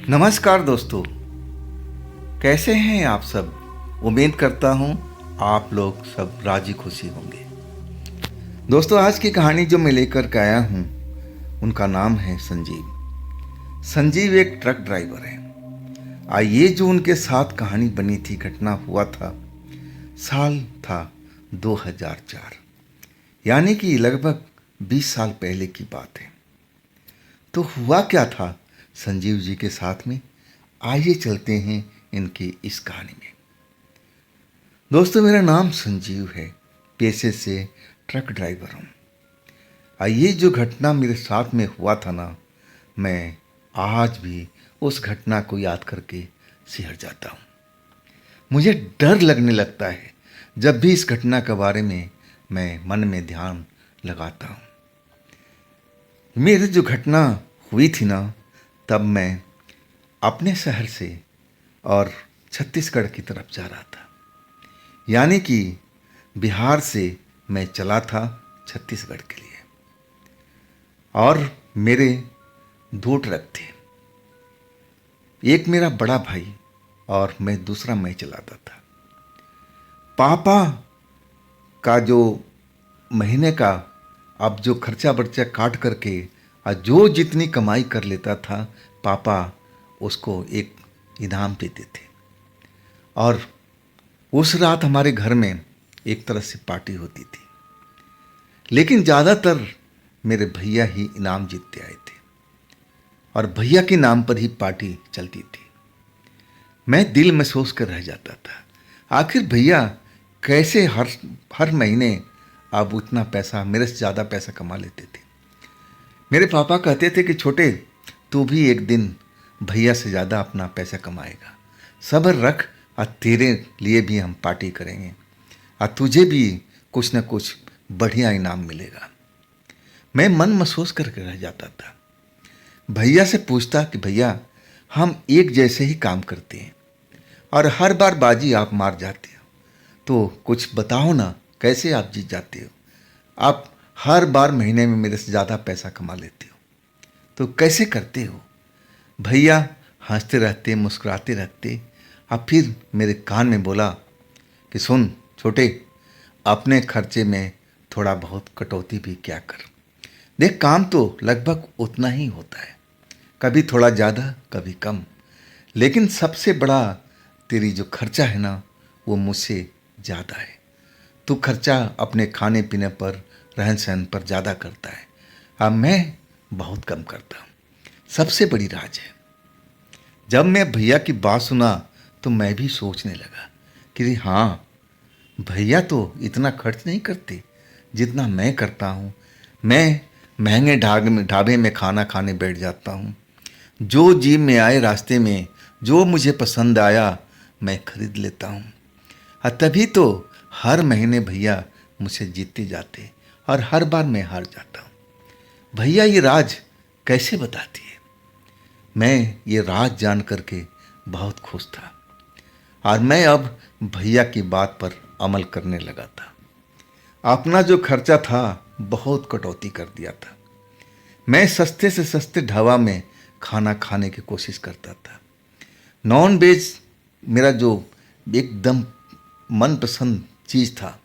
नमस्कार दोस्तों, कैसे हैं आप सब। उम्मीद करता हूं आप लोग सब राजी खुशी होंगे। दोस्तों, आज की कहानी जो मैं लेकर के आया हूं उनका नाम है संजीव। संजीव एक ट्रक ड्राइवर है। आइए जो उनके साथ कहानी बनी थी, घटना हुआ था, साल था 2004, यानी कि लगभग 20 साल पहले की बात है। तो हुआ क्या था संजीव जी के साथ में, आइए चलते हैं इनकी इस कहानी में। दोस्तों, मेरा नाम संजीव है, पेशे से ट्रक ड्राइवर हूँ। आइए जो घटना मेरे साथ में हुआ था ना, मैं आज भी उस घटना को याद करके सिहर जाता हूँ। मुझे डर लगने लगता है जब भी इस घटना के बारे में मैं मन में ध्यान लगाता हूँ। मेरी जो घटना हुई थी ना, तब मैं अपने शहर से और छत्तीसगढ़ की तरफ जा रहा था, यानी कि बिहार से मैं चला था छत्तीसगढ़ के लिए। और मेरे 2 ट्रक थे, एक मेरा बड़ा भाई और दूसरा मैं चलाता था। पापा का जो महीने का अब जो खर्चा बर्चा काट करके जो जितनी कमाई कर लेता था, पापा उसको एक इनाम देते थे। और उस रात हमारे घर में एक तरह से पार्टी होती थी, लेकिन ज़्यादातर मेरे भैया ही इनाम जीतते आए थे और भैया के नाम पर ही पार्टी चलती थी। मैं दिल में सोच कर रह जाता था, आखिर भैया कैसे हर महीने अब उतना पैसा, मेरे से ज़्यादा पैसा कमा लेते थे। मेरे पापा कहते थे कि छोटे, तू भी एक दिन भैया से ज़्यादा अपना पैसा कमाएगा, सब्र रख और तेरे लिए भी हम पार्टी करेंगे और तुझे भी कुछ न कुछ बढ़िया इनाम मिलेगा। मैं मन महसूस करके रह जाता था। भैया से पूछता कि भैया, हम एक जैसे ही काम करते हैं और हर बार बाजी आप मार जाते हो, तो कुछ बताओ ना, कैसे आप जीत जाते हो। आप हर बार महीने में मेरे से ज़्यादा पैसा कमा लेते हो, तो कैसे करते हो। भैया हंसते रहते, मुस्कुराते रहते। अब फिर मेरे कान में बोला कि सुन छोटे, अपने खर्चे में थोड़ा बहुत कटौती भी क्या कर। देख, काम तो लगभग उतना ही होता है, कभी थोड़ा ज़्यादा कभी कम, लेकिन सबसे बड़ा तेरी जो खर्चा है ना, वो मुझसे ज़्यादा है। तू खर्चा अपने खाने पीने पर, रहन सहन पर ज़्यादा करता है, अब मैं बहुत कम करता हूँ। सबसे बड़ी राज है। जब मैं भैया की बात सुना तो मैं भी सोचने लगा कि हाँ, भैया तो इतना खर्च नहीं करते जितना मैं करता हूँ। मैं महंगे ढाबे में खाना खाने बैठ जाता हूँ। जो जीभ में आए, रास्ते में जो मुझे पसंद आया मैं खरीद लेता हूँ। और तभी तो हर महीने भैया मुझसे जीतते जाते और हर बार मैं हार जाता हूँ। भैया ये राज कैसे बताती है। मैं ये राज जान करके बहुत खुश था और मैं अब भैया की बात पर अमल करने लगा था। अपना जो खर्चा था बहुत कटौती कर दिया था। मैं सस्ते से सस्ते ढाबा में खाना खाने की कोशिश करता था। नॉन वेज मेरा जो एकदम मनपसंद चीज़ था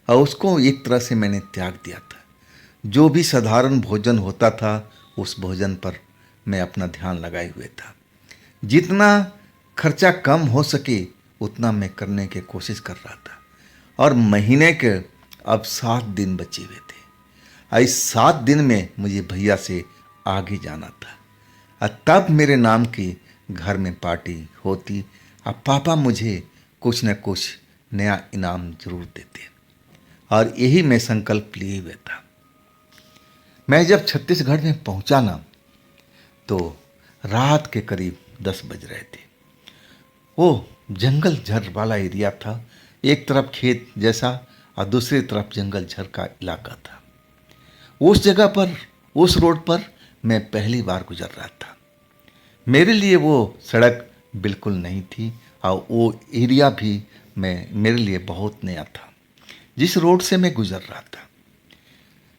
और उसको एक तरह से मैंने त्याग दिया था। जो भी साधारण भोजन होता था उस भोजन पर मैं अपना ध्यान लगाए हुए था। जितना खर्चा कम हो सके उतना मैं करने की कोशिश कर रहा था। और महीने के अब 7 दिन बचे हुए थे। इस 7 दिन में मुझे भैया से आगे जाना था और तब मेरे नाम की घर में पार्टी होती और पापा मुझे कुछ न कुछ नया इनाम जरूर देते। और यही मैं संकल्प लिए हुए था। मैं जब छत्तीसगढ़ में पहुंचा ना, तो रात के करीब 10 बज रहे थे। वो जंगल झर वाला एरिया था, एक तरफ खेत जैसा और दूसरी तरफ जंगल झर का इलाका था। उस जगह पर, उस रोड पर मैं पहली बार गुजर रहा था। मेरे लिए वो सड़क बिल्कुल नहीं थी और वो एरिया भी मेरे लिए बहुत नया था जिस रोड से मैं गुजर रहा था।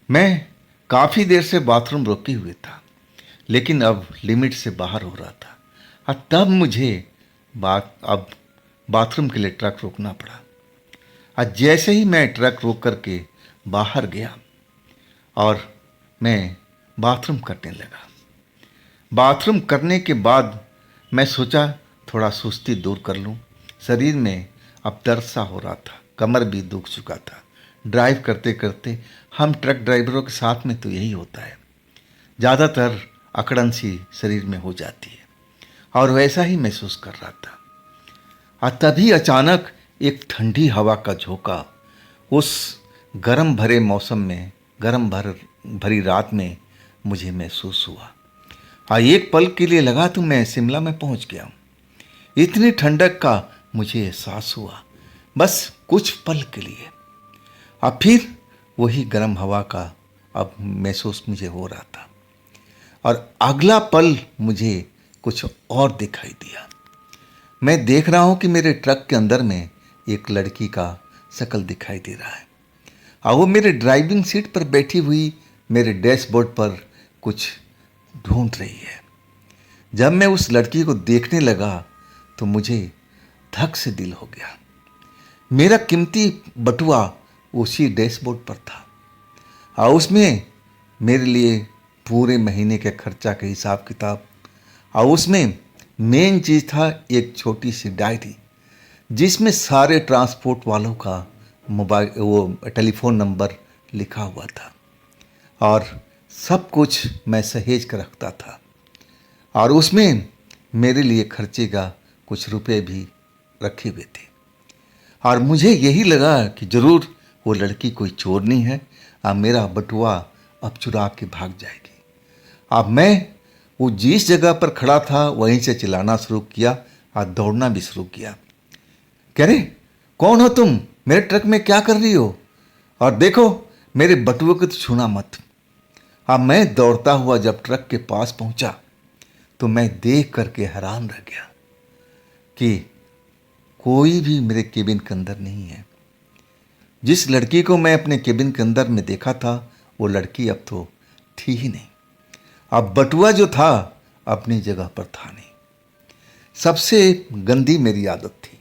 मैं काफ़ी देर से बाथरूम रोके हुए था, लेकिन अब लिमिट से बाहर हो रहा था और तब मुझे अब बाथरूम के लिए ट्रक रोकना पड़ा। और जैसे ही मैं ट्रक रोक करके बाहर गया और मैं बाथरूम करने लगा। बाथरूम करने के बाद मैं सोचा थोड़ा सुस्ती दूर कर लूं। शरीर में अब दर्द सा हो रहा था, कमर भी दुख चुका था। ड्राइव करते करते हम ट्रक ड्राइवरों के साथ में तो यही होता है, ज़्यादातर अकड़न सी शरीर में हो जाती है और वैसा ही महसूस कर रहा था। और तभी अचानक एक ठंडी हवा का झोंका उस गरम भरे मौसम में, भरी रात में मुझे महसूस हुआ। हाँ, एक पल के लिए लगा तो मैं शिमला में पहुंच गया हूँ। इतनी ठंडक का मुझे एहसास हुआ, बस कुछ पल के लिए। अब फिर वही गर्म हवा का अब महसूस मुझे हो रहा था और अगला पल मुझे कुछ और दिखाई दिया। मैं देख रहा हूँ कि मेरे ट्रक के अंदर में एक लड़की का शक्ल दिखाई दे रहा है और वो मेरे ड्राइविंग सीट पर बैठी हुई मेरे डैशबोर्ड पर कुछ ढूंढ रही है। जब मैं उस लड़की को देखने लगा तो मुझे धक से दिल हो गया। मेरा कीमती बटुआ उसी डैशबोर्ड पर था और उसमें मेरे लिए पूरे महीने के खर्चा का हिसाब किताब, और उसमें मेन चीज़ था एक छोटी सी डायरी जिसमें सारे ट्रांसपोर्ट वालों का टेलीफोन नंबर लिखा हुआ था और सब कुछ मैं सहेज कर रखता था। और उसमें मेरे लिए खर्चे का कुछ रुपए भी रखे हुए थे। और मुझे यही लगा कि ज़रूर वो लड़की कोई चोर नहीं है और मेरा बटुआ अब चुरा के भाग जाएगी। अब मैं वो जिस जगह पर खड़ा था वहीं से चिल्लाना शुरू किया और दौड़ना भी शुरू किया। कह रहे, कौन हो तुम? मेरे ट्रक में क्या कर रही हो? और देखो मेरे बटुए को तो छूना मत। अब मैं दौड़ता हुआ जब ट्रक के पास पहुंचा तो मैं देख करके हैरान रह गया कि कोई भी मेरे केबिन के अंदर नहीं है। जिस लड़की को मैं अपने केबिन के अंदर में देखा था वो लड़की अब तो थी ही नहीं। अब बटुआ जो था अपनी जगह पर था नहीं। सबसे गंदी मेरी आदत थी,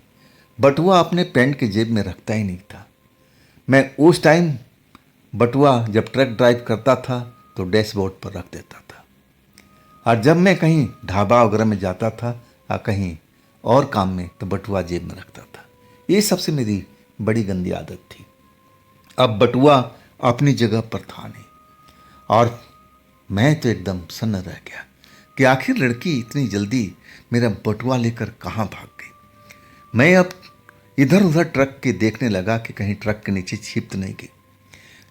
बटुआ अपने पैंट के जेब में रखता ही नहीं था। मैं उस टाइम बटुआ जब ट्रक ड्राइव करता था तो डैशबोर्ड पर रख देता था और जब मैं कहीं ढाबा वगैरह में जाता था या कहीं और काम में तो बटुआ जेब में रखता था। ये सबसे मेरी बड़ी गंदी आदत थी। अब बटुआ अपनी जगह पर था नहीं और मैं तो एकदम सन्न रह गया कि आखिर लड़की इतनी जल्दी मेरा बटुआ लेकर कहाँ भाग गई। मैं अब इधर उधर ट्रक के देखने लगा कि कहीं ट्रक के नीचे छिप तो नहीं गई,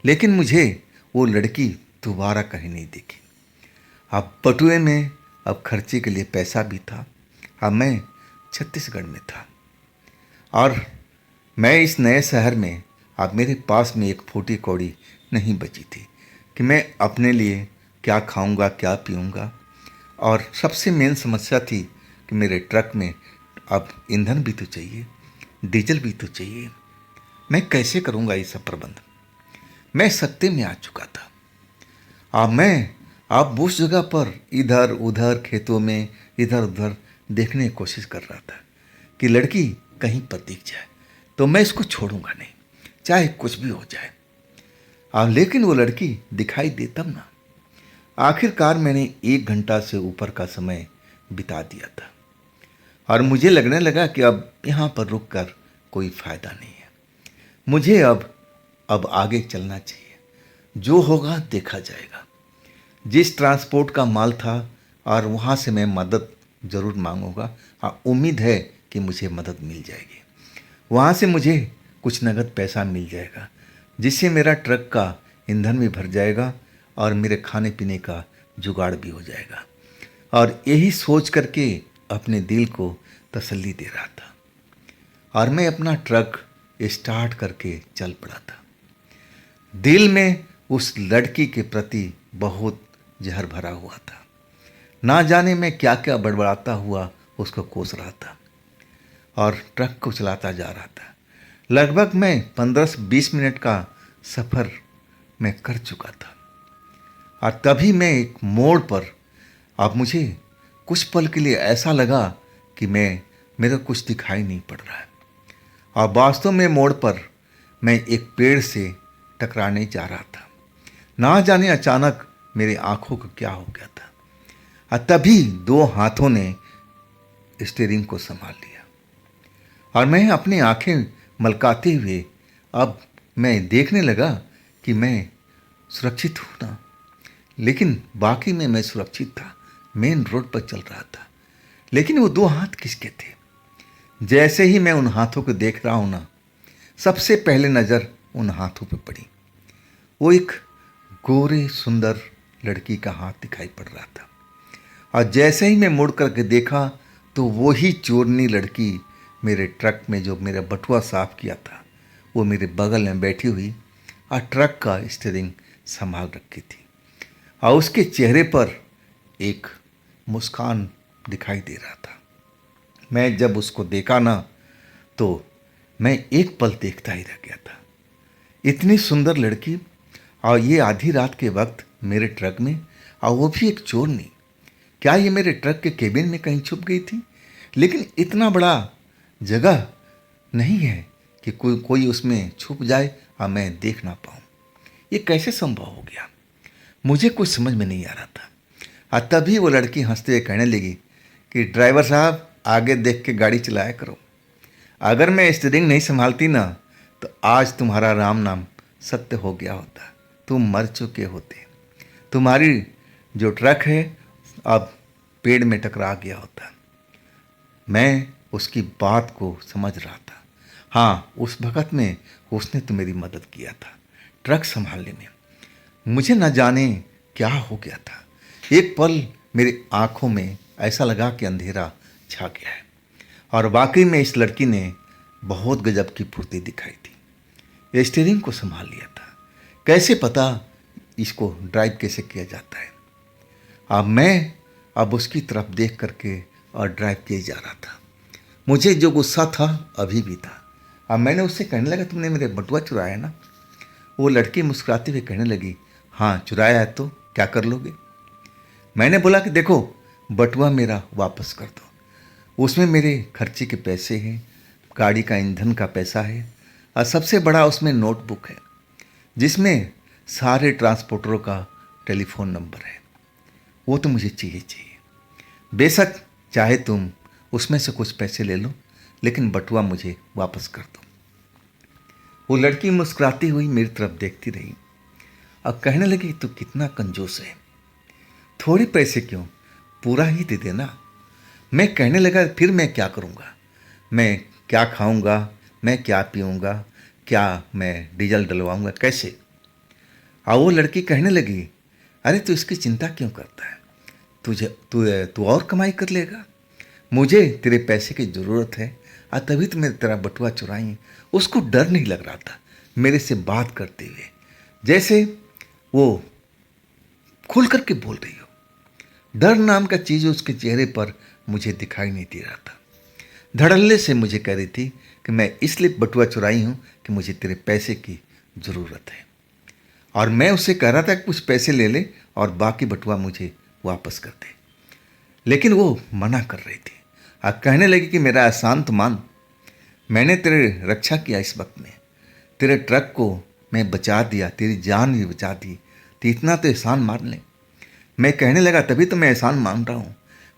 लेकिन मुझे वो लड़की दोबारा कहीं नहीं दिखी। अब बटुए में अब खर्चे के लिए पैसा भी था। अब मैं छत्तीसगढ़ में था और मैं इस नए शहर में, अब मेरे पास में एक फूटी कौड़ी नहीं बची थी कि मैं अपने लिए क्या खाऊंगा क्या पीऊंगा। और सबसे मेन समस्या थी कि मेरे ट्रक में अब ईंधन भी तो चाहिए, डीजल भी तो चाहिए। मैं कैसे करूंगा ये सब प्रबंध? मैं सकते में आ चुका था। अब उस जगह पर इधर उधर खेतों में इधर उधर देखने की कोशिश कर रहा था कि लड़की कहीं पर दिख जाए तो मैं इसको छोड़ूंगा नहीं, चाहे कुछ भी हो जाए। लेकिन वो लड़की दिखाई दे तब ना। आखिरकार मैंने 1 घंटा से ऊपर का समय बिता दिया था और मुझे लगने लगा कि अब यहाँ पर रुक कर कोई फ़ायदा नहीं है। मुझे अब आगे चलना चाहिए, जो होगा देखा जाएगा। जिस ट्रांसपोर्ट का माल था और वहाँ से मैं मदद ज़रूर मांगूंगा। उम्मीद है कि मुझे मदद मिल जाएगी। वहाँ से मुझे कुछ नगद पैसा मिल जाएगा जिससे मेरा ट्रक का ईंधन भी भर जाएगा और मेरे खाने पीने का जुगाड़ भी हो जाएगा। और यही सोच करके अपने दिल को तसल्ली दे रहा था और मैं अपना ट्रक स्टार्ट करके चल पड़ा था। दिल में उस लड़की के प्रति बहुत जहर भरा हुआ था। ना जाने मैं क्या क्या बड़बड़ाता हुआ उसको कोस रहा था और ट्रक को चलाता जा रहा था। लगभग मैं 15 से 20 मिनट का सफ़र मैं कर चुका था और तभी मैं एक मोड़ पर, अब मुझे कुछ पल के लिए ऐसा लगा कि मेरा कुछ दिखाई नहीं पड़ रहा है, और वास्तव में मोड़ पर मैं एक पेड़ से टकराने जा रहा था। ना जाने अचानक मेरी आंखों को क्या हो गया था, और तभी दो हाथों ने स्टीयरिंग को संभाल लिया, और मैं अपनी आंखें मलकाते हुए अब मैं देखने लगा कि मैं सुरक्षित हूँ ना। लेकिन बाकी में मैं सुरक्षित था, मेन रोड पर चल रहा था। लेकिन वो दो हाथ किसके थे? जैसे ही मैं उन हाथों को देख रहा हूँ ना, सबसे पहले नज़र उन हाथों पर पड़ी। वो एक गोरे सुंदर लड़की का हाथ दिखाई पड़ रहा था, और जैसे ही मैं मुड़ करके देखा तो वही चोरनी लड़की मेरे ट्रक में जो मेरा बटुआ साफ किया था, वो मेरे बगल में बैठी हुई और ट्रक का स्टीयरिंग संभाल रखी थी, और उसके चेहरे पर एक मुस्कान दिखाई दे रहा था। मैं जब उसको देखा ना, तो मैं एक पल देखता ही रह गया था। इतनी सुंदर लड़की, और ये आधी रात के वक्त मेरे ट्रक में, और वो भी एक चोरनी। क्या ये मेरे ट्रक के केबिन में कहीं छुप गई थी? लेकिन इतना बड़ा जगह नहीं है कि कोई उसमें छुप जाए और मैं देख ना पाऊँ। ये कैसे संभव हो गया? मुझे कुछ समझ में नहीं आ रहा था। और तभी वो लड़की हंसते हुए कहने लगी कि ड्राइवर साहब, आगे देख के गाड़ी चलाया करो। अगर मैं स्टीयरिंग नहीं संभालती ना, तो आज तुम्हारा राम नाम सत्य हो गया होता, तुम मर चुके होते। तुम्हारी जो ट्रक है अब पेड़ में टकरा गया होता। मैं उसकी बात को समझ रहा था। हाँ, उस वक़्त में उसने तो मेरी मदद किया था ट्रक संभालने में। मुझे न जाने क्या हो गया था। एक पल मेरी आंखों में ऐसा लगा कि अंधेरा छा गया है, और वाकई में इस लड़की ने बहुत गजब की फुर्ती दिखाई थी। ये स्टीयरिंग को संभाल लिया था। कैसे पता इसको ड्राइव कैसे किया जाता है। अब उसकी तरफ देख करके और ड्राइव किए जा रहा था। मुझे जो गुस्सा था अभी भी था। अब मैंने उससे कहने लगा, तुमने मेरे बटुआ चुराया ना? वो लड़की मुस्कुराते हुए कहने लगी, हाँ चुराया है, तो क्या कर लोगे? मैंने बोला कि देखो, बटुआ मेरा वापस कर दो। उसमें मेरे खर्चे के पैसे हैं, गाड़ी का ईंधन का पैसा है, और सबसे बड़ा उसमें नोटबुक है जिसमें सारे ट्रांसपोर्टरों का टेलीफोन नंबर है। वो तो मुझे चाहिए। बेशक चाहे तुम उसमें से कुछ पैसे ले लो, लेकिन बटुआ मुझे वापस कर दो। वो लड़की मुस्कुराती हुई मेरी तरफ देखती रही और कहने लगी, तू कितना कंजूस है, थोड़े पैसे क्यों, पूरा ही दे देना। मैं कहने लगा, फिर मैं क्या करूँगा? मैं क्या खाऊँगा, मैं क्या पीऊँगा, क्या मैं डीजल डलवाऊँगा, कैसे? और वो लड़की कहने लगी, अरे तू इसकी चिंता क्यों करता है? तू और कमाई कर लेगा। मुझे तेरे पैसे की ज़रूरत है, और तभी तो मैं तेरा बटुआ चुराई। उसको डर नहीं लग रहा था मेरे से बात करते हुए, जैसे वो खुल करके बोल रही हो। डर नाम का चीज़ उसके चेहरे पर मुझे दिखाई नहीं दे रहा था। धड़ल्ले से मुझे कह रही थी कि मैं इसलिए बटुआ चुराई हूँ कि मुझे तेरे पैसे की ज़रूरत है, और मैं उससे कह रहा था कि कुछ पैसे ले ले और बाकी बटुआ मुझे वापस कर दे। लेकिन वो मना कर रही थी और कहने लगी कि मेरा एहसान तो मान, मैंने तेरे रक्षा किया, इस वक्त में तेरे ट्रक को मैं बचा दिया, तेरी जान भी बचा दी, तो इतना तो एहसान मान ले। मैं कहने लगा, तभी तो मैं एहसान मान रहा हूँ,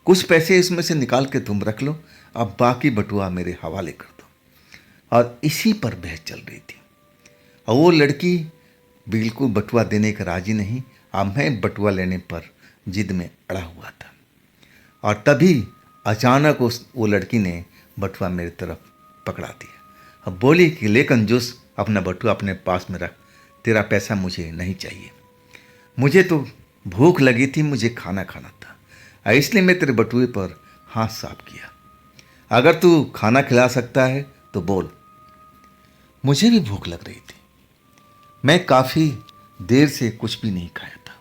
कुछ पैसे इसमें से निकाल के तुम रख लो, अब बाकी बटुआ मेरे हवाले कर दो। और इसी पर बहस चल रही थी, और वो लड़की बिल्कुल बटुआ देने का राजी नहीं, अब मैं बटुआ लेने पर जिद में अड़ा हुआ था। और तभी अचानक वो लड़की ने बटुआ मेरी तरफ पकड़ा दिया। अब बोली कि ले कंजूस, अपना बटुआ अपने पास में रख, तेरा पैसा मुझे नहीं चाहिए। मुझे तो भूख लगी थी, मुझे खाना खाना था, इसलिए मैं तेरे बटुए पर हाथ साफ किया। अगर तू खाना खिला सकता है तो बोल। मुझे भी भूख लग रही थी। मैं काफ़ी देर से कुछ भी नहीं खाया था,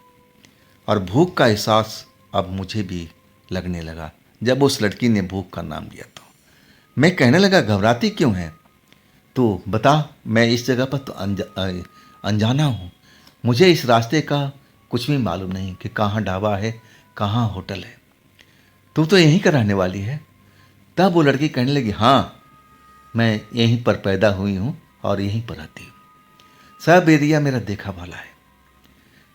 और भूख का एहसास अब मुझे भी लगने लगा जब उस लड़की ने भूख का नाम लिया। तो मैं कहने लगा, घबराती क्यों है? तो बता, मैं इस जगह पर तो अनजाना हूँ, मुझे इस रास्ते का कुछ भी मालूम नहीं कि कहाँ ढाबा है, कहाँ होटल है। तू तो यहीं का रहने वाली है। तब वो लड़की कहने लगी, हाँ, मैं यहीं पर पैदा हुई हूँ और यहीं पर रहती हूँ। सब एरिया मेरा देखा भाला है।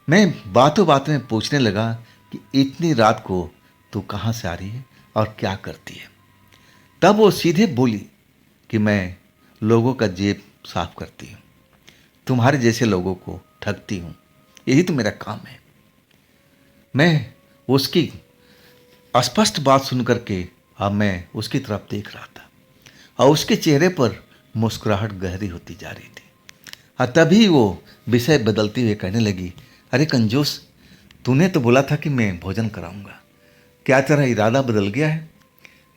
मैं बातों बातों में पूछने लगा कि इतनी रात को तू कहाँ से आ रही है और क्या करती है। तब वो सीधे बोली कि मैं लोगों का जेब साफ करती हूँ, तुम्हारे जैसे लोगों को ठगती हूँ, यही तो मेरा काम है। मैं उसकी स्पष्ट बात सुनकर के अब मैं उसकी तरफ देख रहा था और उसके चेहरे पर मुस्कुराहट गहरी होती जा रही थी। और तभी वो विषय बदलते हुए कहने लगी, अरे कंजूस, तूने तो बोला था कि मैं भोजन कराऊंगा, क्या तेरा इरादा बदल गया है?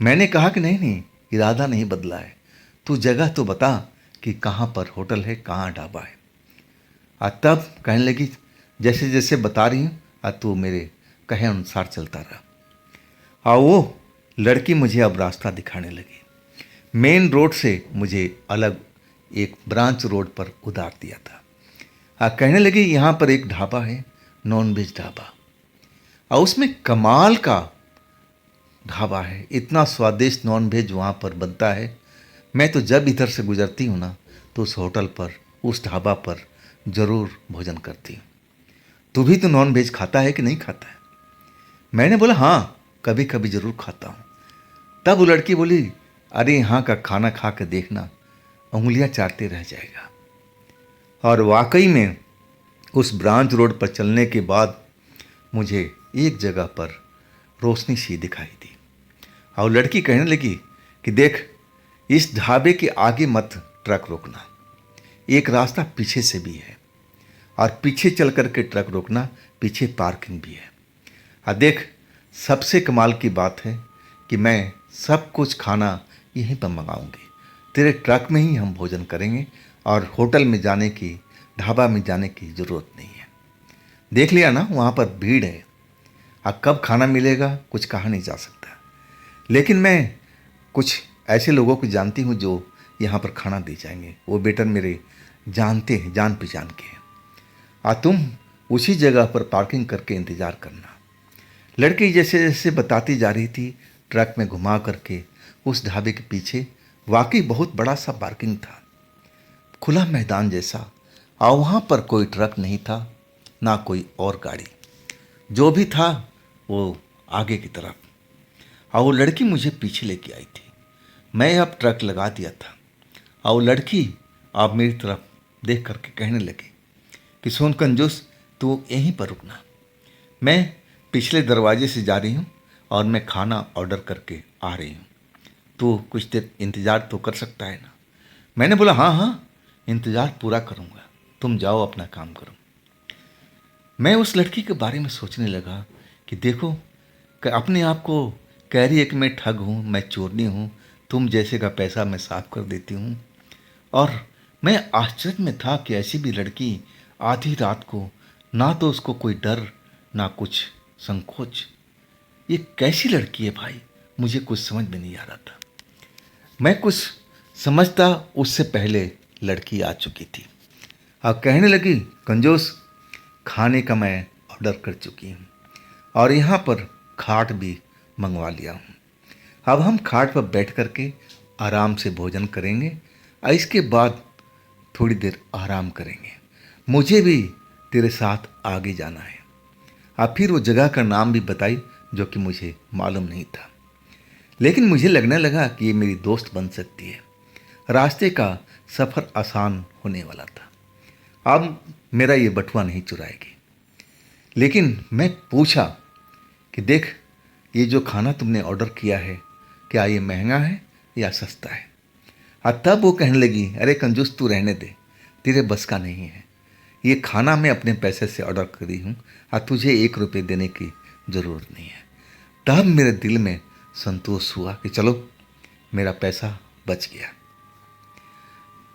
मैंने कहा कि नहीं नहीं, इरादा नहीं बदला है, तू जगह तो बता कि कहाँ पर होटल है, कहाँ ढाबा है। और तब कहने लगी, जैसे जैसे बता रही हूँ और तू मेरे कहे अनुसार चलता रहा। और वो लड़की मुझे अब रास्ता दिखाने लगी। मेन रोड से मुझे अलग एक ब्रांच रोड पर उतार दिया था। कहने लगी, यहाँ पर एक ढाबा है, नॉन वेज ढाबा, और उसमें कमाल का ढाबा है, इतना स्वादिष्ट नॉन वेज वहाँ पर बनता है। मैं तो जब इधर से गुजरती हूँ ना, तो उस होटल पर, उस ढाबा पर ज़रूर भोजन करती हूँ। तू भी तो नॉन वेज खाता है कि नहीं खाता है? मैंने बोला, हाँ, कभी कभी ज़रूर खाता हूँ। तब वो लड़की बोली, अरे यहाँ का खाना खा के देखना, उंगलियाँ चाटते रह जाएगा। और वाकई में उस ब्रांच रोड पर चलने के बाद मुझे एक जगह पर रोशनी सी दिखाई दी। और लड़की कहने लगी कि देख, इस ढाबे के आगे मत ट्रक रोकना, एक रास्ता पीछे से भी है, और पीछे चल कर के ट्रक रोकना, पीछे पार्किंग भी है। और देख, सबसे कमाल की बात है कि मैं सब कुछ खाना यहीं पर मंगाऊंगी, तेरे ट्रक में ही हम भोजन करेंगे और होटल में जाने की, ढाबा में जाने की ज़रूरत नहीं है। देख लिया ना, वहाँ पर भीड़ है, अब कब खाना मिलेगा कुछ कहा नहीं जा सकता। लेकिन मैं कुछ ऐसे लोगों को जानती हूँ जो यहाँ पर खाना दे जाएंगे, वो बेटर मेरे जानते हैं, जान पहचान के हैं। तुम उसी जगह पर पार्किंग करके इंतज़ार करना। लड़की जैसे जैसे बताती जा रही थी, ट्रक में घुमा करके उस ढाबे के पीछे वाकई बहुत बड़ा सा पार्किंग था, खुला मैदान जैसा, और वहाँ पर कोई ट्रक नहीं था, ना कोई और गाड़ी, जो भी था वो आगे की तरफ। और वो लड़की मुझे पीछे लेके आई थी। मैं अब ट्रक लगा दिया था और वो लड़की अब मेरी तरफ देख करके कहने लगी कि सुन कंजूस, तू यहीं पर रुकना, मैं पिछले दरवाजे से जा रही हूँ और मैं खाना ऑर्डर करके आ रही हूँ, तो कुछ देर इंतज़ार तो कर सकता है ना? मैंने बोला, हाँ हाँ, इंतज़ार पूरा करूँगा, तुम जाओ अपना काम करो। मैं उस लड़की के बारे में सोचने लगा कि देखो, अपने आप को कह रही है कि मैं ठग हूँ, मैं चोरनी हूँ, तुम जैसे का पैसा मैं साफ कर देती हूँ। और मैं आश्चर्य में था कि ऐसी भी लड़की आधी रात को, ना तो उसको कोई डर ना कुछ संकोच, ये कैसी लड़की है भाई? मुझे कुछ समझ में नहीं आ रहा था। मैं कुछ समझता उससे पहले लड़की आ चुकी थी और कहने लगी, कंजूस, खाने का मैं ऑर्डर कर चुकी हूँ और यहाँ पर खाट भी मंगवा लिया हूँ। अब हम खाट पर बैठ कर के आराम से भोजन करेंगे और इसके बाद थोड़ी देर आराम करेंगे। मुझे भी तेरे साथ आगे जाना है। अब फिर वो जगह का नाम भी बताई जो कि मुझे मालूम नहीं था, लेकिन मुझे लगने लगा कि ये मेरी दोस्त बन सकती है। रास्ते का सफ़र आसान होने वाला था। अब मेरा ये बटुआ नहीं चुराएगी। लेकिन मैं पूछा कि देख, ये जो खाना तुमने ऑर्डर किया है, क्या ये महंगा है या सस्ता है? और तब वो कहने लगी, अरे कंजूस, तू रहने दे, तेरे बस का नहीं है, ये खाना मैं अपने पैसे से ऑर्डर करी हूँ और तुझे 1 रुपये देने की ज़रूरत नहीं है। तब मेरे दिल में संतोष हुआ कि चलो, मेरा पैसा बच गया।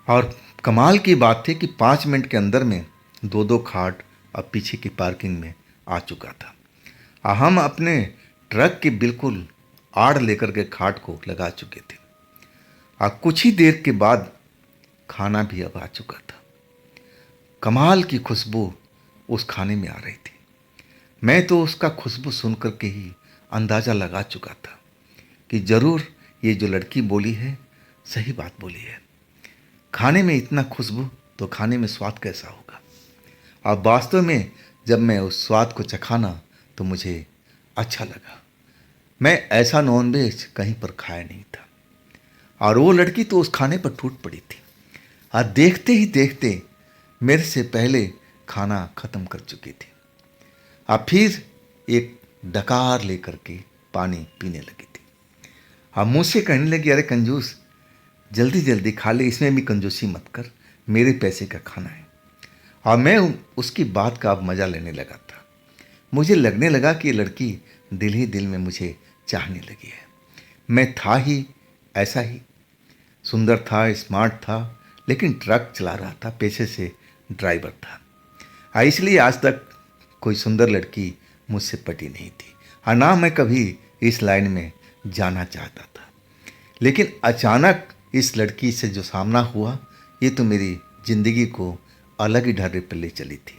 और कमाल की बात थी कि 5 मिनट के अंदर में 2-2 खाट अब पीछे की पार्किंग में आ चुका था। हम अपने ट्रक के बिल्कुल आड़ लेकर के खाट को लगा चुके थे। कुछ ही देर के बाद खाना भी अब आ चुका था। कमाल की खुशबू उस खाने में आ रही थी। मैं तो उसका खुशबू सुन कर के ही अंदाज़ा लगा चुका था कि ज़रूर ये जो लड़की बोली है सही बात बोली है। खाने में इतना खुशबू तो खाने में स्वाद कैसा होगा। अब वास्तव में जब मैं उस स्वाद को चखाना तो मुझे अच्छा लगा। मैं ऐसा नॉनवेज कहीं पर खाया नहीं था और वो लड़की तो उस खाने पर टूट पड़ी थी और देखते ही देखते मेरे से पहले खाना ख़त्म कर चुकी थी। अब फिर एक डकार लेकर के पानी पीने लगी थी। अब मुझसे कहने लगी, अरे कंजूस, जल्दी जल्दी खा ले, इसमें भी कंजूसी मत कर, मेरे पैसे का खाना है। और मैं उसकी बात का अब मज़ा लेने लगा था। मुझे लगने लगा कि ये लड़की दिल ही दिल में मुझे चाहने लगी है। मैं था ही ऐसा ही, सुंदर था, स्मार्ट था, लेकिन ट्रक चला रहा था, पेशे से ड्राइवर था। इसलिए आज तक कोई सुंदर लड़की मुझसे पटी नहीं थी और ना मैं कभी इस लाइन में जाना चाहता था। लेकिन अचानक इस लड़की से जो सामना हुआ, ये तो मेरी ज़िंदगी को अलग ही ढर्रे पर ले चली थी।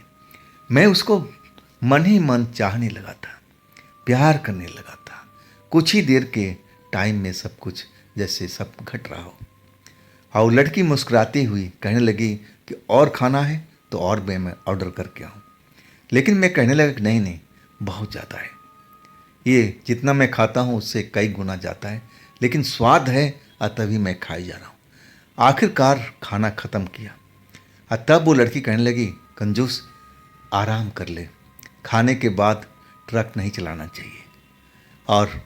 मैं उसको मन ही मन चाहने लगा था, प्यार करने लगा था। कुछ ही देर के टाइम में सब कुछ जैसे सब घट रहा हो। और लड़की मुस्कुराती हुई कहने लगी कि और खाना है तो और मैं ऑर्डर करके आऊँ। लेकिन मैं कहने लगा कि नहीं नहीं, बहुत ज़्यादा है, ये जितना मैं खाता हूँ उससे कई गुना जाता है, लेकिन स्वाद है और तभी मैं खाई जा रहा हूँ। आखिरकार खाना ख़त्म किया और तब वो लड़की कहने लगी, कंजूस आराम कर ले, खाने के बाद ट्रक नहीं चलाना चाहिए और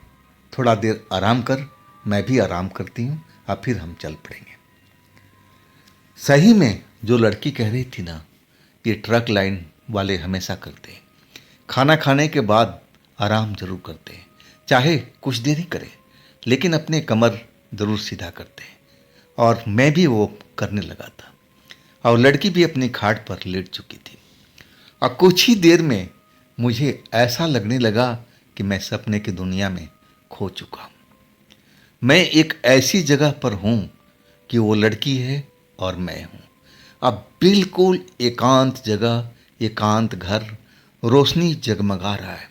थोड़ा देर आराम कर, मैं भी आराम करती हूँ और फिर हम चल पड़ेंगे। सही में जो लड़की कह रही थी ना, ये ट्रक लाइन वाले हमेशा करते हैं। खाना खाने के बाद आराम जरूर करते हैं, चाहे कुछ देर ही करें, लेकिन अपने कमर ज़रूर सीधा करते हैं। और मैं भी वो करने लगा था और लड़की भी अपनी खाट पर लेट चुकी थी। और कुछ ही देर में मुझे ऐसा लगने लगा कि मैं सपने की दुनिया में खो चुका हूँ। मैं एक ऐसी जगह पर हूँ कि वो लड़की है और मैं हूँ। अब बिल्कुल एकांत जगह, एकांत घर, रोशनी जगमगा रहा है।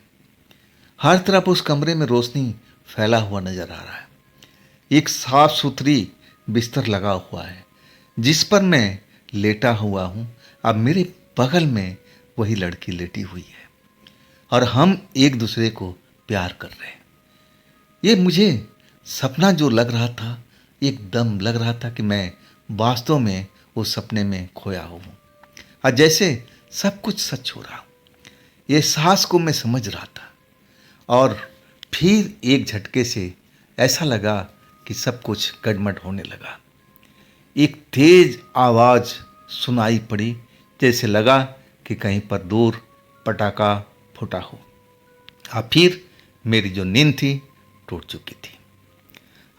हर तरफ उस कमरे में रोशनी फैला हुआ नजर आ रहा है। एक साफ सुथरी बिस्तर लगा हुआ है जिस पर मैं लेटा हुआ हूँ। अब मेरे बगल में वही लड़की लेटी हुई है और हम एक दूसरे को प्यार कर रहे हैं। ये मुझे सपना जो लग रहा था, एकदम लग रहा था कि मैं वास्तव में उस सपने में खोया हूँ और जैसे सब कुछ सच हो रहा। ये सांस को मैं समझ रहा था और फिर एक झटके से ऐसा लगा कि सब कुछ गड़बड़ होने लगा। एक तेज आवाज़ सुनाई पड़ी, जैसे लगा कि कहीं पर दूर पटाखा फूटा हो। और फिर मेरी जो नींद थी टूट चुकी थी।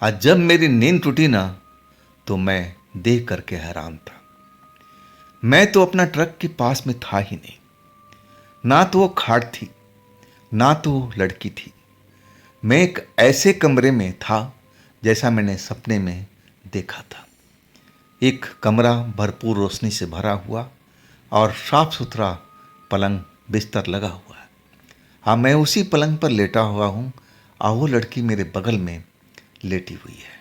आज जब मेरी नींद टूटी ना, तो मैं देख करके हैरान था। मैं तो अपना ट्रक के पास में था ही नहीं, ना तो वो खाट थी, ना तो वो लड़की थी। मैं एक ऐसे कमरे में था जैसा मैंने सपने में देखा था। एक कमरा भरपूर रोशनी से भरा हुआ और साफ सुथरा पलंग बिस्तर लगा हुआ है। हाँ, मैं उसी पलंग पर लेटा हुआ हूँ और वो लड़की मेरे बगल में लेटी हुई है।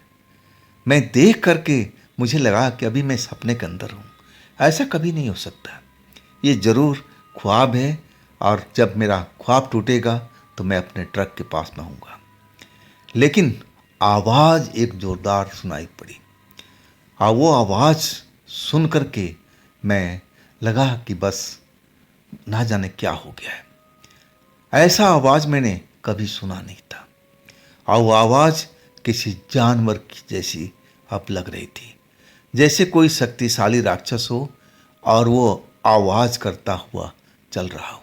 मैं देख करके मुझे लगा कि अभी मैं सपने के अंदर हूँ। ऐसा कभी नहीं हो सकता, ये ज़रूर ख्वाब है और जब मेरा ख्वाब टूटेगा तो मैं अपने ट्रक के पास में होऊंगा। लेकिन आवाज़ एक ज़ोरदार सुनाई पड़ी और वो आवाज़ सुन करके मैं लगा कि बस ना जाने क्या हो गया है। ऐसा आवाज़ मैंने कभी सुना नहीं था और वो आवाज़ किसी जानवर की जैसी अब लग रही थी, जैसे कोई शक्तिशाली राक्षस हो और वो आवाज़ करता हुआ चल रहा हो।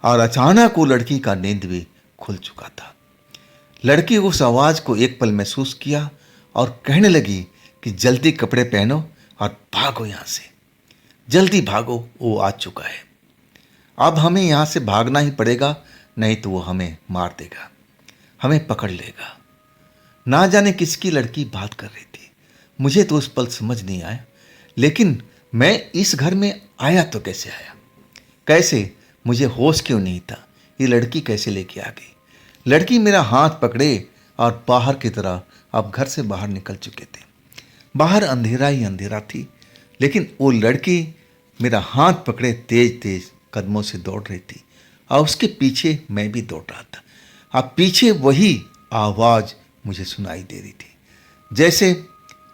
और अचानक वो लड़की का नींद भी खुल चुका था। लड़की उस आवाज़ को एक पल महसूस किया और कहने लगी कि जल्दी कपड़े पहनो और भागो यहाँ से, जल्दी भागो, वो आ चुका है। अब हमें यहाँ से भागना ही पड़ेगा, नहीं तो वो हमें मार देगा, हमें पकड़ लेगा। ना जाने किसकी लड़की बात कर रही थी, मुझे तो उस पल समझ नहीं आया। लेकिन मैं इस घर में आया तो कैसे आया, कैसे, मुझे होश क्यों नहीं था, ये लड़की कैसे लेके आ गई। लड़की मेरा हाथ पकड़े और बाहर की तरह अब घर से बाहर निकल चुके थे। बाहर अंधेरा ही अंधेरा थी, लेकिन वो लड़की मेरा हाथ पकड़े तेज तेज कदमों से दौड़ रही थी और उसके पीछे मैं भी दौड़ रहा था। अब पीछे वही आवाज़ मुझे सुनाई दे रही थी, जैसे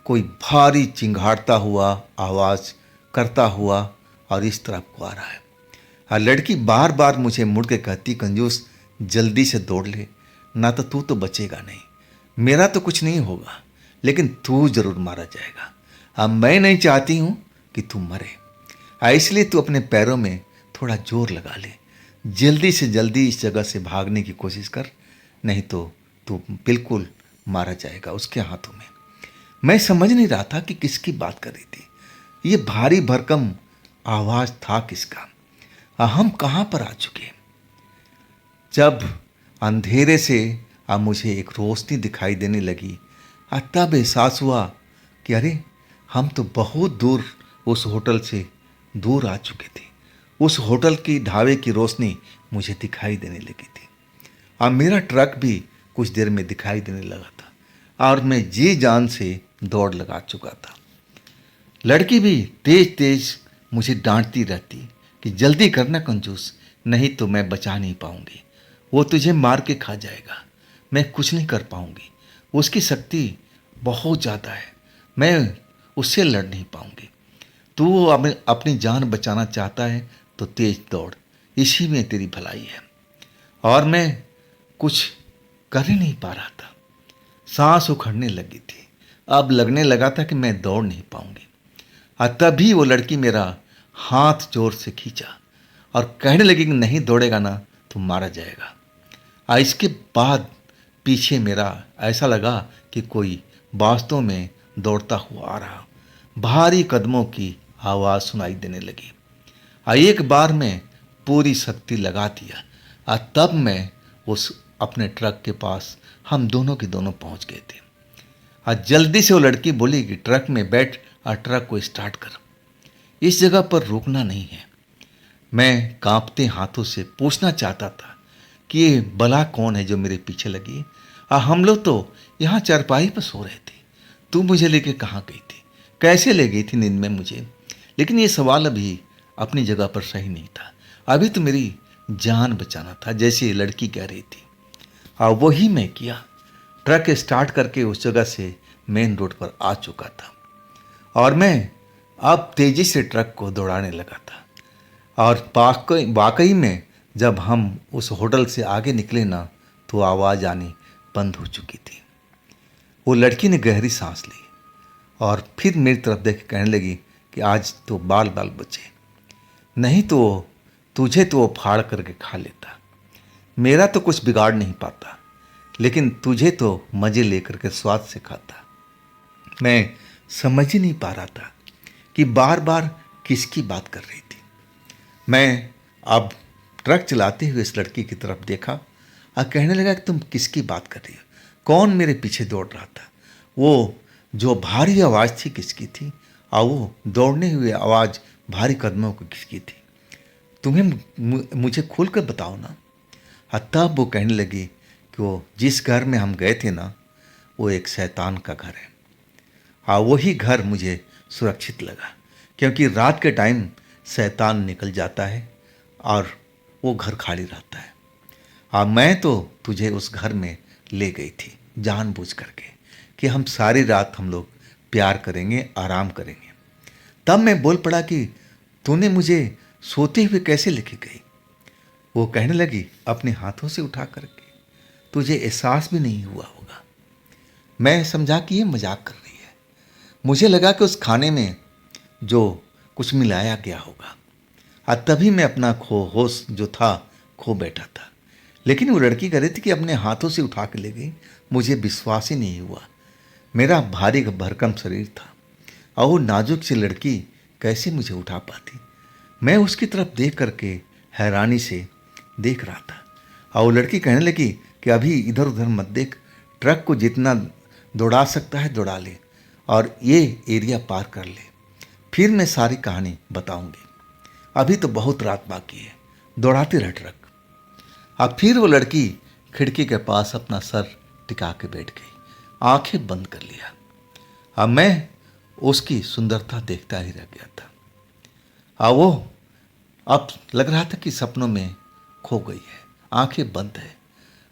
कोई भारी चिंघाड़ता हुआ आवाज़ करता हुआ और इस तरफ को आ रहा है। और लड़की बार बार मुझे मुड़ के कहती, कंजूस जल्दी से दौड़ ले, ना तो तू तो बचेगा नहीं, मेरा तो कुछ नहीं होगा, लेकिन तू जरूर मारा जाएगा। अब मैं नहीं चाहती हूँ कि तू मरे, इसलिए तू अपने पैरों में थोड़ा जोर लगा ले, जल्दी से जल्दी इस जगह से भागने की कोशिश कर, नहीं तो तू बिल्कुल मारा जाएगा उसके हाथों में। मैं समझ नहीं रहा था कि किसकी बात कर रही थी। ये भारी भरकम आवाज़ था किसका? हम कहाँ पर आ चुके? जब अंधेरे से अब मुझे एक रोशनी दिखाई देने लगी, तब एहसास हुआ कि अरे हम तो बहुत दूर उस होटल से दूर आ चुके थे। उस होटल की ढाबे की रोशनी मुझे दिखाई देने लगी थी। अब मेरा ट्रक भी कुछ देर में दिखाई देने लगा था और मैं जी जान से दौड़ लगा चुका था। लड़की भी तेज तेज मुझे डांटती रहती कि जल्दी करना कंजूस, नहीं तो मैं बचा नहीं पाऊंगी, वो तुझे मार के खा जाएगा, मैं कुछ नहीं कर पाऊंगी, उसकी शक्ति बहुत ज़्यादा है, मैं उससे लड़ नहीं पाऊंगी। तू अपनी जान बचाना चाहता है तो तेज दौड़, इसी में तेरी भलाई है। और मैं कुछ कर ही नहीं पा रहा था, सांस उखड़ने लगी थी, अब लगने लगा था कि मैं दौड़ नहीं पाऊंगी। तभी वो लड़की मेरा हाथ जोर से खींचा और कहने लगी कि नहीं दौड़ेगा ना तो मारा जाएगा। इसके बाद पीछे मेरा ऐसा लगा कि कोई वास्तव में दौड़ता हुआ आ रहा, भारी कदमों की आवाज़ सुनाई देने लगी। एक बार में पूरी शक्ति लगा दिया, तब मैं उस अपने ट्रक के पास हम दोनों के दोनों पहुंच गए थे। जल्दी से वो लड़की बोली कि ट्रक में बैठ और ट्रक को स्टार्ट कर, इस जगह पर रुकना नहीं है। मैं कांपते हाथों से पूछना चाहता था कि ये भला कौन है जो मेरे पीछे लगी? हम लोग तो यहाँ चारपाई पर सो रहे थे, तू मुझे लेके कहाँ गई थी, कैसे ले गई थी नींद में मुझे? लेकिन ये सवाल अभी अपनी जगह पर सही नहीं था, अभी तो मेरी जान बचाना था, जैसे लड़की कह रही थी। वही मैं किया, ट्रक स्टार्ट करके उस जगह से मेन रोड पर आ चुका था और मैं अब तेज़ी से ट्रक को दौड़ाने लगा था। और वाकई में जब हम उस होटल से आगे निकले ना, तो आवाज़ आनी बंद हो चुकी थी। वो लड़की ने गहरी सांस ली और फिर मेरी तरफ देख के कहने लगी कि आज तो बाल बाल बचे, नहीं तो तुझे तो वो फाड़ करके खा लेता, मेरा तो कुछ बिगाड़ नहीं पाता, लेकिन तुझे तो मज़े लेकर के स्वाद से खाता। मैं समझ ही नहीं पा रहा था कि बार बार किसकी बात कर रही थी। मैं अब ट्रक चलाते हुए इस लड़की की तरफ देखा और कहने लगा कि तुम किसकी बात कर रही हो, कौन मेरे पीछे दौड़ रहा था, वो जो भारी आवाज़ थी किसकी थी, और वो दौड़ने हुए आवाज़ भारी कदमों की किसकी थी, तुम्हें मुझे खुल कर बताओ ना। तब वो कहने लगी कि वो जिस घर में हम गए थे ना, वो एक शैतान का घर है। वही घर मुझे सुरक्षित लगा, क्योंकि रात के टाइम शैतान निकल जाता है और वो घर खाली रहता है। मैं तो तुझे उस घर में ले गई थी जानबूझ करके कि हम सारी रात हम लोग प्यार करेंगे, आराम करेंगे। तब मैं बोल पड़ा कि तूने मुझे सोते हुए कैसे लेके गई? वो कहने लगी अपने हाथों से उठा करके, तुझे एहसास भी नहीं हुआ होगा। मैं समझा कि ये मजाक कर रही है। मुझे लगा कि उस खाने में जो कुछ मिलाया गया होगा, तभी मैं अपना होश जो था खो बैठा था। लेकिन वो लड़की कह रही थी कि अपने हाथों से उठा के ले गई, मुझे विश्वास ही नहीं हुआ। मेरा भारी भरकम शरीर था और वो नाजुक सी लड़की कैसे मुझे उठा पाती? मैं उसकी तरफ देख करके हैरानी से देख रहा था। और वो लड़की कहने लगी कि अभी इधर उधर मत देख, ट्रक को जितना दौड़ा सकता है दौड़ा ले और ये एरिया पार कर ले, फिर मैं सारी कहानी बताऊंगी। अभी तो बहुत रात बाकी है, दौड़ाते रह ट्रक। अब फिर वो लड़की खिड़की के पास अपना सर टिका के बैठ गई, आंखें बंद कर लिया। अब मैं उसकी सुंदरता देखता ही रह गया था। वो अब लग रहा था कि सपनों में खो गई है, आंखें बंद है।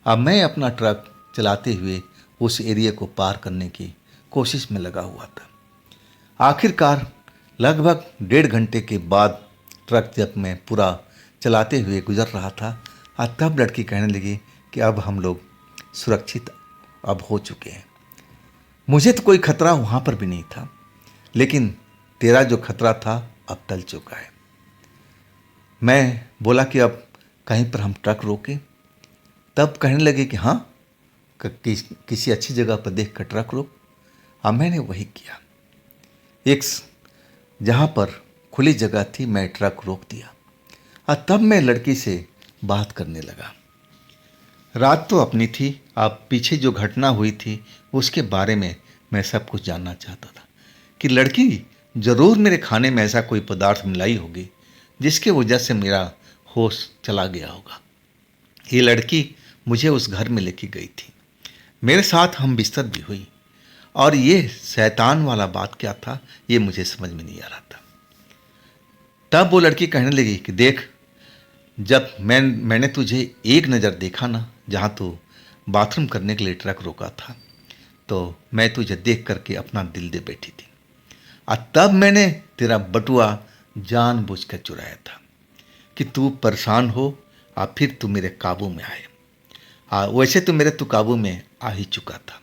अब मैं अपना ट्रक चलाते हुए उस एरिया को पार करने की कोशिश में लगा हुआ था। आखिरकार लगभग 1.5 घंटे के बाद ट्रक जब मैं पूरा चलाते हुए गुजर रहा था, तब लड़की कहने लगी कि अब हम लोग सुरक्षित अब हो चुके हैं। मुझे तो कोई खतरा वहाँ पर भी नहीं था, लेकिन तेरा जो खतरा था अब टल चुका है। मैं बोला कि अब कहीं पर हम ट्रक रोकें। तब कहने लगे कि हाँ, किसी अच्छी जगह पर देख कर ट्रक रोक। अब मैंने वही किया। एक जहाँ पर खुली जगह थी, मैं ट्रक रोक दिया और तब मैं लड़की से बात करने लगा। रात तो अपनी थी, अब पीछे जो घटना हुई थी उसके बारे में मैं सब कुछ जानना चाहता था कि लड़की ज़रूर मेरे खाने में ऐसा कोई पदार्थ मिलाई होगी जिसके वजह से मेरा होश चला गया होगा। ये लड़की मुझे उस घर में लेके गई थी, मेरे साथ हम बिस्तर भी हुई, और ये शैतान वाला बात क्या था ये मुझे समझ में नहीं आ रहा था। तब वो लड़की कहने लगी कि देख, जब मैंने तुझे एक नज़र देखा ना, जहाँ तू बाथरूम करने के लिए ट्रक रोका था, तो मैं तुझे देख करके अपना दिल दे बैठी थी, और तब मैंने तेरा बटुआ जानबूझकर चुराया था कि तू परेशान हो और फिर तू मेरे काबू में आए। वैसे तो मेरे तू काबू में आ ही चुका था।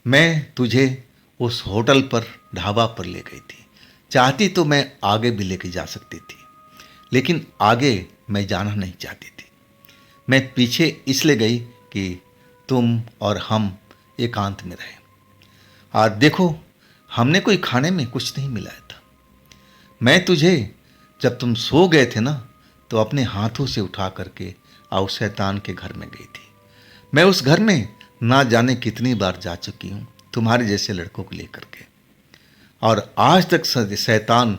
मैं तुझे उस होटल पर, ढाबा पर ले गई थी। चाहती तो मैं आगे भी लेके जा सकती थी, लेकिन आगे मैं जाना नहीं चाहती थी। मैं पीछे इसलिए गई कि तुम और हम एकांत में रहे। और देखो, हमने कोई खाने में कुछ नहीं मिलाया था। मैं तुझे जब तुम सो गए थे ना, तो अपने हाथों से उठा करके उस शैतान के घर में गई थी। मैं उस घर में ना जाने कितनी बार जा चुकी हूँ तुम्हारे जैसे लड़कों को लेकर के, और आज तक शैतान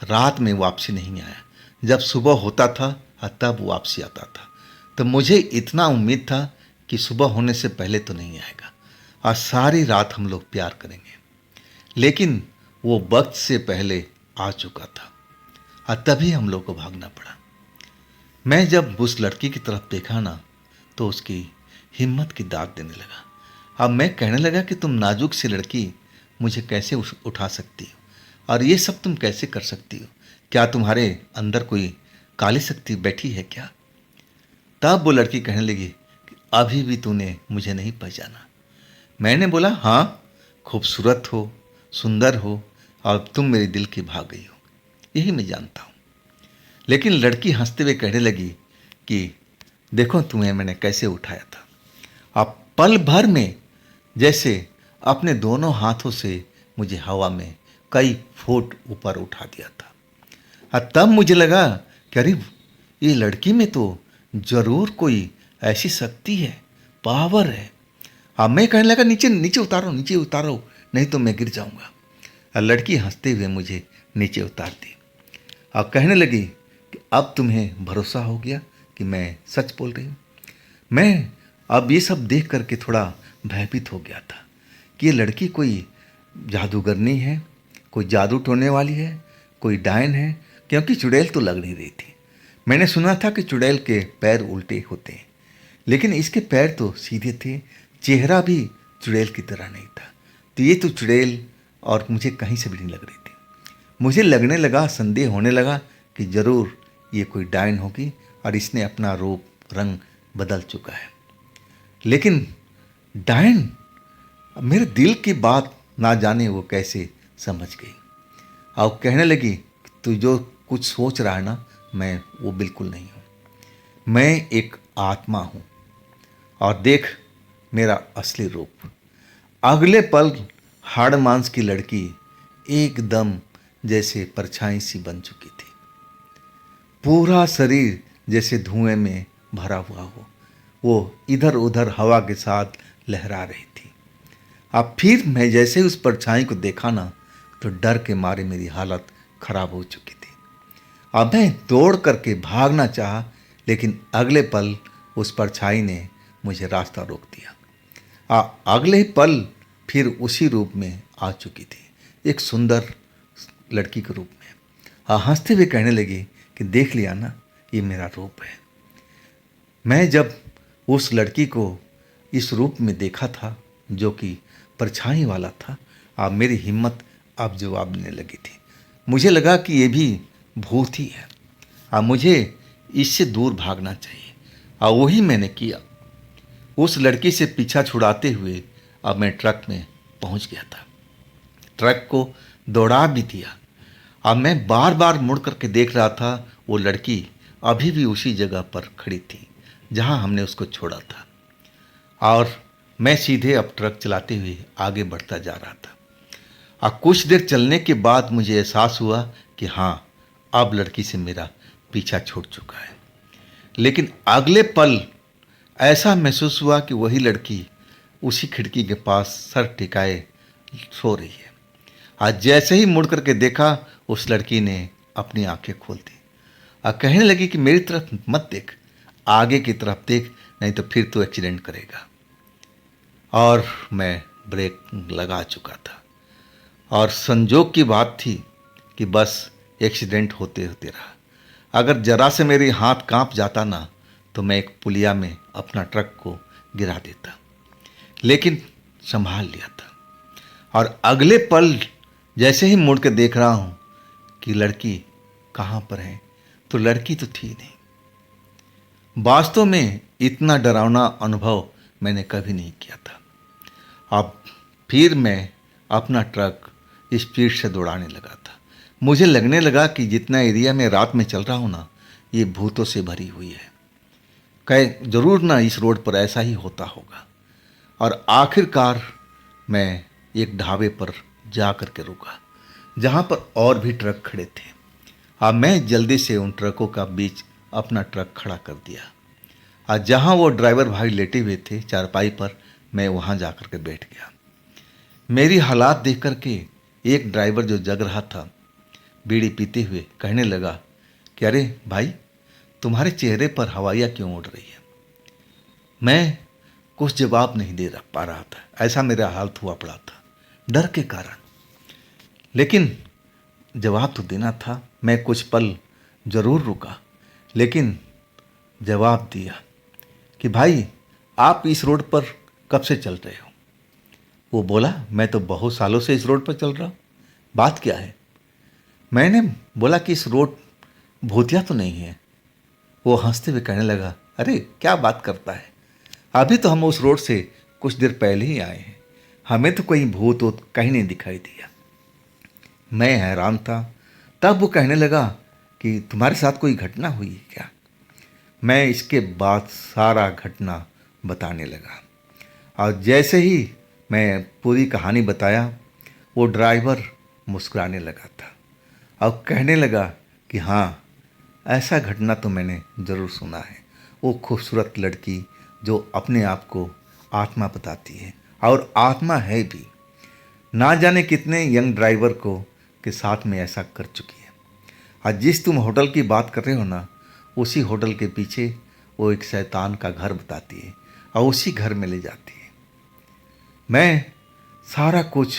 रात में वापसी नहीं आया। जब सुबह होता था तब वापसी आता था। तो मुझे इतना उम्मीद था कि सुबह होने से पहले तो नहीं आएगा और सारी रात हम लोग प्यार करेंगे, लेकिन वो वक्त से पहले आ चुका था और तभी हम लोग को भागना पड़ा। मैं जब उस लड़की की तरफ देखा ना, तो उसकी हिम्मत की दाद देने लगा। अब मैं कहने लगा कि तुम नाजुक सी लड़की मुझे कैसे उठा सकती हो, और ये सब तुम कैसे कर सकती हो? क्या तुम्हारे अंदर कोई काली शक्ति बैठी है क्या? तब वो लड़की कहने लगी कि अभी भी तूने मुझे नहीं पहचाना। मैंने बोला हाँ, खूबसूरत हो, सुंदर हो, और तुम मेरे दिल की भाग गई हो, यही मैं जानता हूँ। लेकिन लड़की हंसते हुए कहने लगी कि देखो तुम्हें मैंने कैसे उठाया था। अब पल भर में जैसे अपने दोनों हाथों से मुझे हवा में कई फुट ऊपर उठा दिया था। और तब मुझे लगा कि अरे, ये लड़की में तो ज़रूर कोई ऐसी शक्ति है, पावर है। अब मैं कहने लगा नीचे नीचे उतारो, नीचे उतारो, नहीं तो मैं गिर जाऊंगा। और लड़की हंसते हुए मुझे नीचे उतार दी और कहने लगी कि अब तुम्हें भरोसा हो गया कि मैं सच बोल रही हूँ। मैं अब ये सब देख करके थोड़ा भयभीत हो गया था कि ये लड़की कोई जादूगरनी है, कोई जादू टोने वाली है, कोई डायन है, क्योंकि चुड़ैल तो लग नहीं रही थी। मैंने सुना था कि चुड़ैल के पैर उल्टे होते हैं, लेकिन इसके पैर तो सीधे थे, चेहरा भी चुड़ैल की तरह नहीं था। तो ये तो चुड़ैल और मुझे कहीं से भी नहीं लग रही थी। मुझे लगने लगा, संदेह होने लगा कि ज़रूर ये कोई डायन होगी और इसने अपना रूप रंग बदल चुका है। लेकिन डायन, मेरे दिल की बात ना जाने वो कैसे समझ गई और कहने लगी तू जो कुछ सोच रहा है ना, मैं वो बिल्कुल नहीं हूँ। मैं एक आत्मा हूँ, और देख मेरा असली रूप। अगले पल हाड़ मांस की लड़की एकदम जैसे परछाई सी बन चुकी थी। पूरा शरीर जैसे धुएं में भरा हुआ हो, वो इधर उधर हवा के साथ लहरा रही थी। अब फिर मैं जैसे उस परछाई को देखा ना, तो डर के मारे मेरी हालत खराब हो चुकी थी। अब मैं दौड़ करके भागना चाहा, लेकिन अगले पल उस परछाई ने मुझे रास्ता रोक दिया। अगले ही पल फिर उसी रूप में आ चुकी थी, एक सुंदर लड़की के रूप में। हंसते हुए कहने लगी कि देख लिया ना, ये मेरा रूप है। मैं जब उस लड़की को इस रूप में देखा था जो कि परछाई वाला था, अब मेरी हिम्मत अब जवाब देने लगी थी। मुझे लगा कि ये भी भूत ही है, अब मुझे इससे दूर भागना चाहिए। और वही मैंने किया। उस लड़की से पीछा छुड़ाते हुए अब मैं ट्रक में पहुंच गया था। ट्रक को दौड़ा भी दिया। अब मैं बार बार मुड़ करके देख रहा था, वो लड़की अभी भी उसी जगह पर खड़ी थी जहां हमने उसको छोड़ा था। और मैं सीधे अब ट्रक चलाते हुए आगे बढ़ता जा रहा था। और कुछ देर चलने के बाद मुझे एहसास हुआ कि हाँ, अब लड़की से मेरा पीछा छूट चुका है। लेकिन अगले पल ऐसा महसूस हुआ कि वही लड़की उसी खिड़की के पास सर टिकाए सो रही है। आज जैसे ही मुड़ करके देखा, उस लड़की ने अपनी आंखें खोल दी और कहने लगी कि मेरी तरफ मत देख, आगे की तरफ देख, नहीं तो फिर तो एक्सीडेंट करेगा। और मैं ब्रेक लगा चुका था और संजोग की बात थी कि बस एक्सीडेंट होते होते रहा। अगर जरा से मेरे हाथ कांप जाता ना, तो मैं एक पुलिया में अपना ट्रक को गिरा देता। लेकिन संभाल लिया था। और अगले पल जैसे ही मुड़ के देख रहा हूँ कि लड़की कहाँ पर है, तो लड़की तो थी नहीं। वास्तव में इतना डरावना अनुभव मैंने कभी नहीं किया था। अब फिर मैं अपना ट्रक स्पीड से दौड़ाने लगा था। मुझे लगने लगा कि जितना एरिया में रात में चल रहा हूँ ना, ये भूतों से भरी हुई है। कहीं ज़रूर ना इस रोड पर ऐसा ही होता होगा। और आखिरकार मैं एक ढाबे पर जा कर के रुका जहाँ पर और भी ट्रक खड़े थे। अब मैं जल्दी से उन ट्रकों का बीच अपना ट्रक खड़ा कर दिया। और जहाँ वो ड्राइवर भाई लेटे हुए थे चारपाई पर, मैं वहाँ जा कर के बैठ गया। मेरी हालात देख कर के एक ड्राइवर जो जग रहा था, बीड़ी पीते हुए कहने लगा कि अरे भाई, तुम्हारे चेहरे पर हवाइयाँ क्यों उड़ रही है। मैं कुछ जवाब नहीं दे पा रहा था, ऐसा मेरा हालत हुआ पड़ा था डर के कारण। लेकिन जवाब तो देना था। मैं कुछ पल ज़रूर रुका, लेकिन जवाब दिया कि भाई, आप इस रोड पर कब से चल रहे हो। वो बोला, मैं तो बहुत सालों से इस रोड पर चल रहा हूँ, बात क्या है। मैंने बोला कि इस रोड भूतिया तो नहीं है। वो हंसते हुए कहने लगा, अरे क्या बात करता है, अभी तो हम उस रोड से कुछ देर पहले ही आए हैं, हमें तो कोई भूत वूत कहीं नहीं दिखाई दिया। मैं हैरान था। तब वो कहने लगा कि तुम्हारे साथ कोई घटना हुई है क्या। मैं इसके बाद सारा घटना बताने लगा। और जैसे ही मैं पूरी कहानी बताया, वो ड्राइवर मुस्कुराने लगा था और कहने लगा कि हाँ, ऐसा घटना तो मैंने ज़रूर सुना है। वो खूबसूरत लड़की जो अपने आप को आत्मा बताती है, और आत्मा है भी। ना जाने कितने यंग ड्राइवर को के साथ में ऐसा कर चुकी है। आज जिस तुम होटल की बात कर रहे हो ना, उसी होटल के पीछे वो एक शैतान का घर बताती है और उसी घर में ले जाती है। मैं सारा कुछ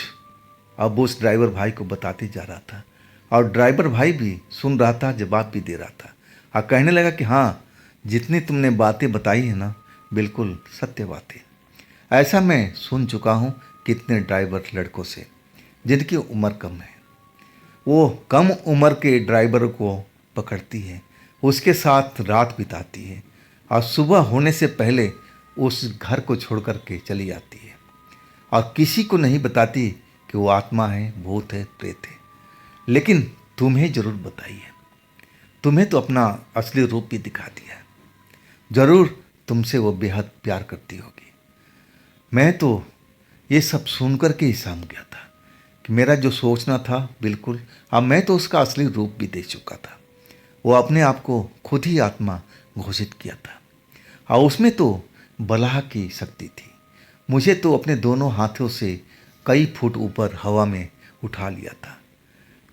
अब उस ड्राइवर भाई को बताते जा रहा था, और ड्राइवर भाई भी सुन रहा था, जवाब भी दे रहा था और कहने लगा कि हाँ, जितनी तुमने बातें बताई है ना, बिल्कुल सत्य बातें। ऐसा मैं सुन चुका हूँ कितने ड्राइवर लड़कों से जिनकी उम्र कम है। वो कम उम्र के ड्राइवर को पकड़ती है, उसके साथ रात बिताती है और सुबह होने से पहले उस घर को छोड़ कर के चली जाती है, और किसी को नहीं बताती कि वो आत्मा है, भूत है, प्रेत है। लेकिन तुम्हें ज़रूर बताई है। तुम्हें तो अपना असली रूप भी दिखा दिया है। ज़रूर तुमसे वो बेहद प्यार करती होगी। मैं तो ये सब सुन कर के ही समझ गया था कि मेरा जो सोचना था बिल्कुल, अब मैं तो उसका असली रूप भी देख चुका था। वो अपने आप को खुद ही आत्मा घोषित किया था, और उसमें तो बलाह की शक्ति थी। मुझे तो अपने दोनों हाथों से कई फुट ऊपर हवा में उठा लिया था।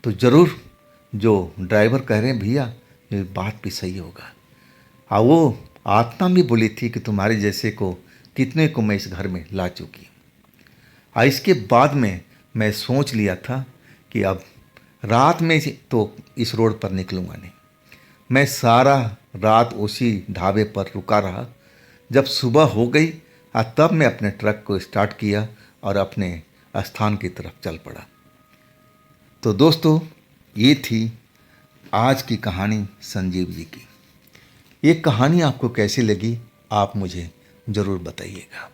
तो ज़रूर जो ड्राइवर कह रहे हैं भैया, ये बात भी सही होगा। और वो आत्मा भी बोली थी कि तुम्हारे जैसे को कितने को मैं इस घर में ला चुकी हूँ। और इसके बाद में मैं सोच लिया था कि अब रात में तो इस रोड पर निकलूँगा नहीं। मैं सारा रात उसी ढाबे पर रुका रहा। जब सुबह हो गई तब मैं अपने ट्रक को स्टार्ट किया और अपने स्थान की तरफ चल पड़ा। तो दोस्तों, ये थी आज की कहानी संजीव जी की। ये कहानी आपको कैसी लगी आप मुझे ज़रूर बताइएगा।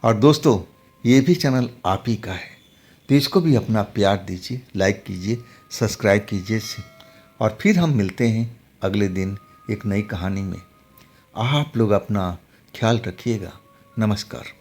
और दोस्तों, ये भी चैनल आप ही का है, तो इसको भी अपना प्यार दीजिए, लाइक कीजिए, सब्सक्राइब कीजिए। और फिर हम मिलते हैं अगले दिन एक नई कहानी में। आप लोग अपना ख्याल रखिएगा। नमस्कार।